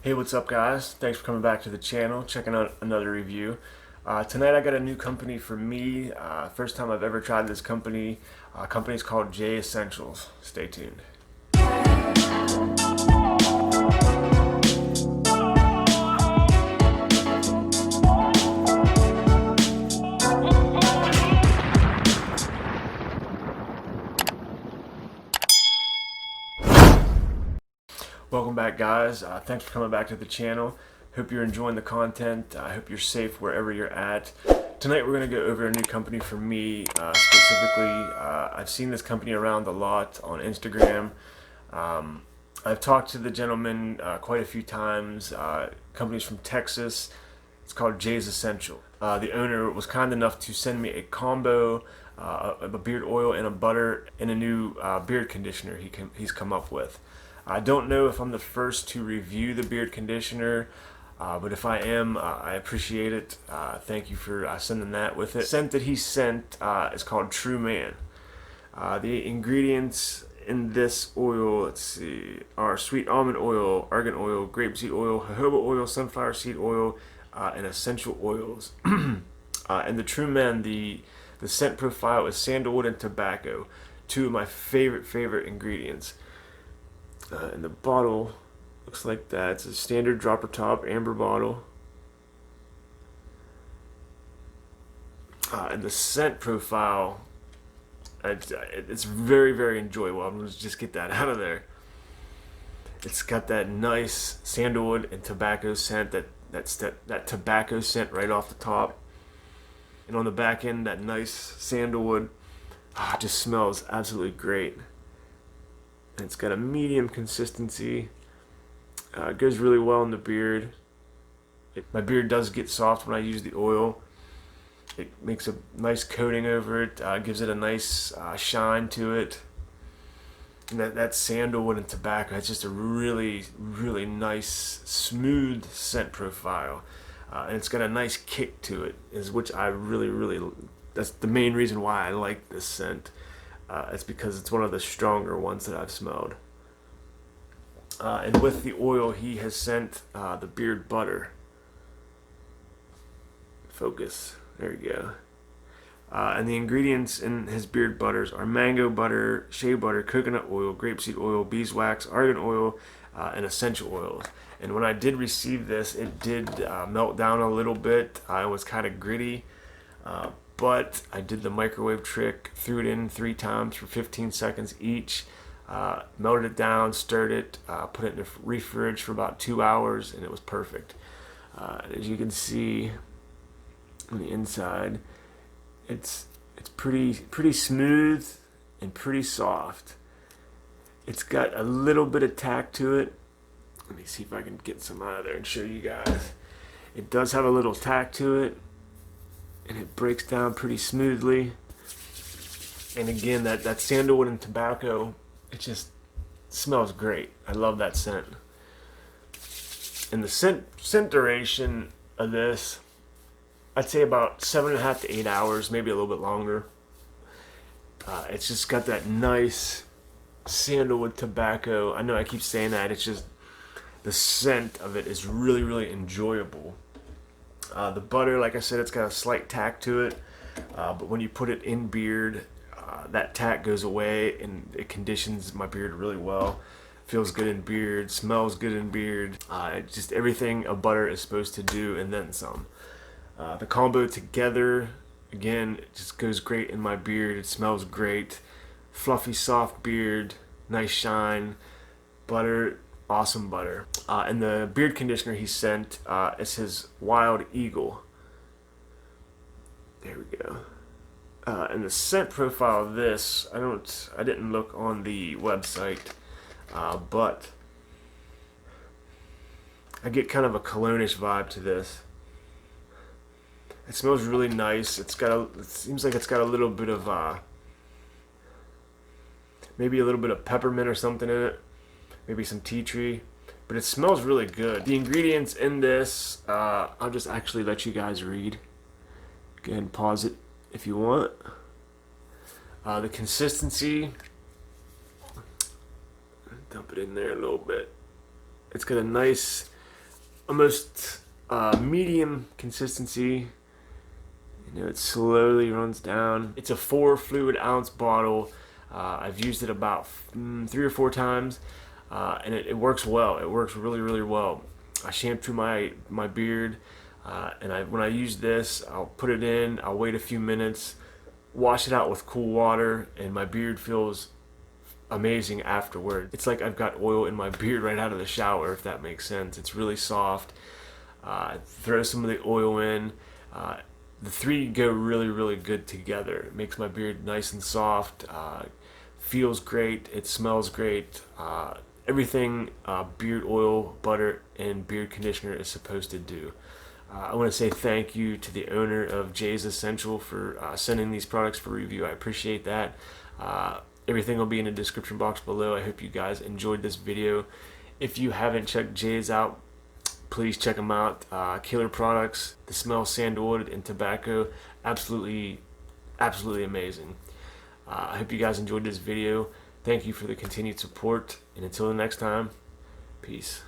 Hey, what's up guys? Thanks for coming back to the channel, checking out another review. Tonight I got a new company for me. First time I've ever tried this company. Company's called J Essentials. Stay tuned. Welcome back guys. Thanks for coming back to the channel. Hope you're enjoying the content. I hope you're safe wherever you're at. Tonight we're going to go over a new company for me. Specifically, I've seen this company around a lot on Instagram. I've talked to the gentleman quite a few times. Company's from Texas. It's called Jay's Essential. The owner was kind enough to send me a combo of a beard oil and a butter and a new beard conditioner he's come up with. I don't know if I'm the first to review the beard conditioner, but if I am, I appreciate it. Thank you for sending that with it. The scent that he sent is called True Man. The ingredients in this oil, let's see, are sweet almond oil, argan oil, grapeseed oil, jojoba oil, sunflower seed oil, and essential oils. And the True Man, the scent profile is sandalwood and tobacco, two of my favorite ingredients. And the bottle looks like that. It's a standard dropper top amber bottle. And the scent profile, it's very enjoyable. I'm going to just get that out of there. It's got that nice sandalwood and tobacco scent, that tobacco scent right off the top. And on the back end, that nice sandalwood. It just smells absolutely great. And it's got a medium consistency. It goes really well in the beard. My beard does get soft when I use the oil. It makes a nice coating over it. Gives it a nice shine to it. And that sandalwood and tobacco, it's just a really nice, smooth scent profile. And it's got a nice kick to it, which I really, that's the main reason why I like this scent. It's because it's one of the stronger ones that I've smelled. And with the oil, he has sent the beard butter. Focus. There you go. And the ingredients in his beard butters are mango butter, shea butter, coconut oil, grapeseed oil, beeswax, argan oil, and essential oils. And when I did receive this, it did melt down a little bit. It was kind of gritty. But I did the microwave trick, threw it in 3 times for 15 seconds each, melted it down, stirred it, put it in the refrigerator for about 2 hours, and it was perfect. As you can see on the inside, it's pretty smooth and pretty soft. It's got a little bit of tack to it. Let me see if I can get some out of there and show you guys. It does have a little tack to it. And it breaks down pretty smoothly. And again, that sandalwood and tobacco, it just smells great. I love that scent. And the scent duration of this, I'd say about 7.5 to 8 hours, maybe a little bit longer. It's just got that nice sandalwood tobacco. I know I keep saying that. It's just the scent of it is really enjoyable. The butter, like I said, it's got a slight tack to it, but when you put it in beard, that tack goes away and it conditions my beard really well. Feels good in beard, smells good in beard, just everything a butter is supposed to do and then some. The combo together, again, it just goes great in my beard. It smells great. Fluffy, soft beard, nice shine, butter. Awesome butter. And the beard conditioner he sent is his Wild Eagle. There we go. And the scent profile of this, I didn't look on the website, but I get kind of a cologne-ish vibe to this. It smells really nice. It seems like it's got a little bit of maybe a little bit of peppermint or something in it. Maybe some tea tree, but it smells really good. The ingredients in this, I'll just actually let you guys read. Go ahead and pause it if you want. The consistency, dump it in there a little bit. It's got a nice almost medium consistency. You know, it slowly runs down. It's a 4 fluid ounce bottle. I've used it about 3 or 4 times, and it works well. It works really, really well. I shampoo my beard, and when I use this, I'll put it in. I'll wait a few minutes, wash it out with cool water, and my beard feels amazing afterward. It's like I've got oil in my beard right out of the shower, if that makes sense. It's really soft. Throw some of the oil in. The three go really, really good together. It makes my beard nice and soft. Feels great. It smells great. Everything beard oil, butter, and beard conditioner is supposed to do. I want to say thank you to the owner of Jay's Essential for sending these products for review. I appreciate that. Everything will be in the description box below. I hope you guys enjoyed this video. If you haven't checked Jay's out, please check them out. Killer products. The smell sandalwood and tobacco, absolutely amazing. I hope you guys enjoyed this video. Thank you for the continued support, and until the next time, peace.